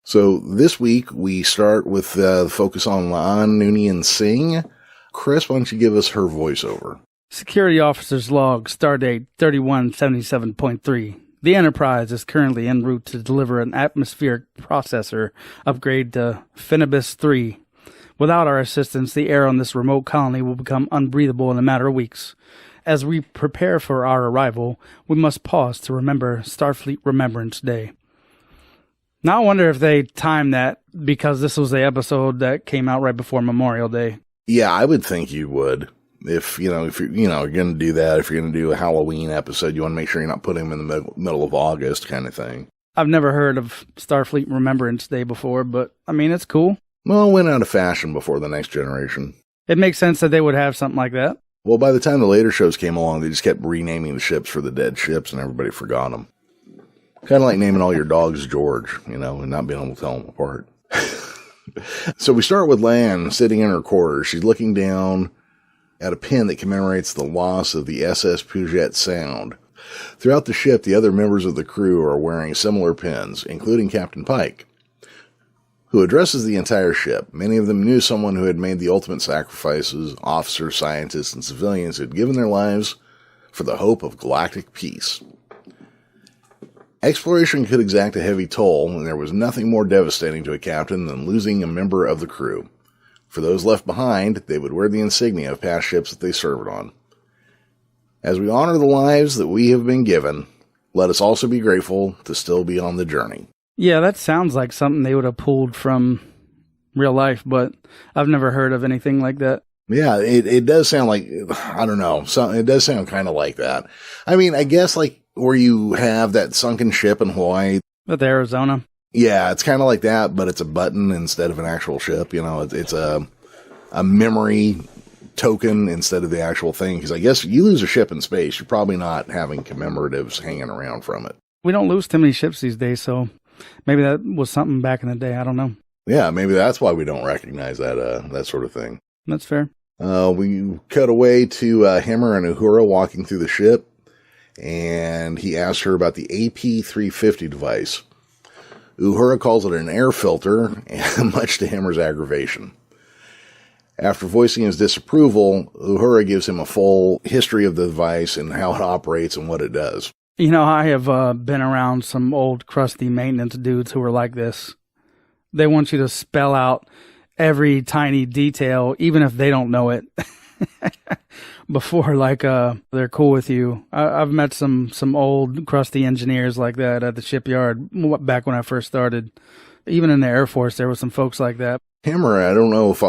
So this week we start with the focus on Laan Noonien Singh. Chris, why don't you give us her voiceover? Security Officer's Log, Stardate 3177.3. The Enterprise is currently en route to deliver an atmospheric processor upgrade to Phenibus 3. Without our assistance, the air on this remote colony will become unbreathable in a matter of weeks. As we prepare for our arrival, we must pause to remember Starfleet Remembrance Day. Now I wonder if they timed that because this was the episode that came out right before Memorial Day. Yeah, I would think you would. If you're going to do that, if you're going to do a Halloween episode, you want to make sure you're not putting them in the middle of August kind of thing. I've never heard of Starfleet Remembrance Day before, but I mean, it's cool. Well, it went out of fashion before the Next Generation. It makes sense that they would have something like that. Well, by the time the later shows came along, they just kept renaming the ships for the dead ships and everybody forgot them. Kind of like naming all your dogs George, and not being able to tell them apart. So we start with Lan sitting in her quarters. She's looking down at a pin that commemorates the loss of the SS Puget Sound. Throughout the ship, the other members of the crew are wearing similar pins, including Captain Pike, who addresses the entire ship. Many of them knew someone who had made the ultimate sacrifices, officers, scientists, and civilians who had given their lives for the hope of galactic peace. Exploration could exact a heavy toll, and there was nothing more devastating to a captain than losing a member of the crew. For those left behind, they would wear the insignia of past ships that they served on. As we honor the lives that we have been given, let us also be grateful to still be on the journey. Yeah, that sounds like something they would have pulled from real life, but I've never heard of anything like that. Yeah, it does sound like, I don't know, it does sound kind of like that. I mean, I guess like where you have that sunken ship in Hawaii. With Arizona. Yeah, it's kind of like that, but it's a button instead of an actual ship. It's a memory token instead of the actual thing. Because I guess you lose a ship in space, you're probably not having commemoratives hanging around from it. We don't lose too many ships these days, so maybe that was something back in the day. I don't know. Yeah, maybe that's why we don't recognize that sort of thing. That's fair. We cut away to Hemmer and Uhura walking through the ship, and he asks her about the AP350 device. Uhura calls it an air filter, much to Hemmer's aggravation. After voicing his disapproval, Uhura gives him a full history of the device and how it operates and what it does. I have been around some old crusty maintenance dudes who are like this. They want you to spell out every tiny detail, even if they don't know it, before they're cool with you. I've met some old crusty engineers like that at the shipyard back when I first started. Even in the Air Force, there were some folks like that. Hemmer, I don't know if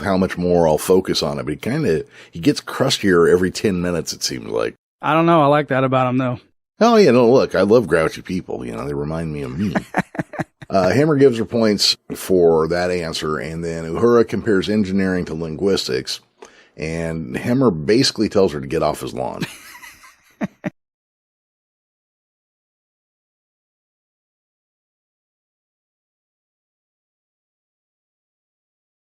how much more I'll focus on it, but he gets crustier every 10 minutes, it seems like. I don't know. I like that about him, though. Oh, yeah, no, look, I love grouchy people. They remind me of me. Hemmer gives her points for that answer, and then Uhura compares engineering to linguistics, and Hemmer basically tells her to get off his lawn.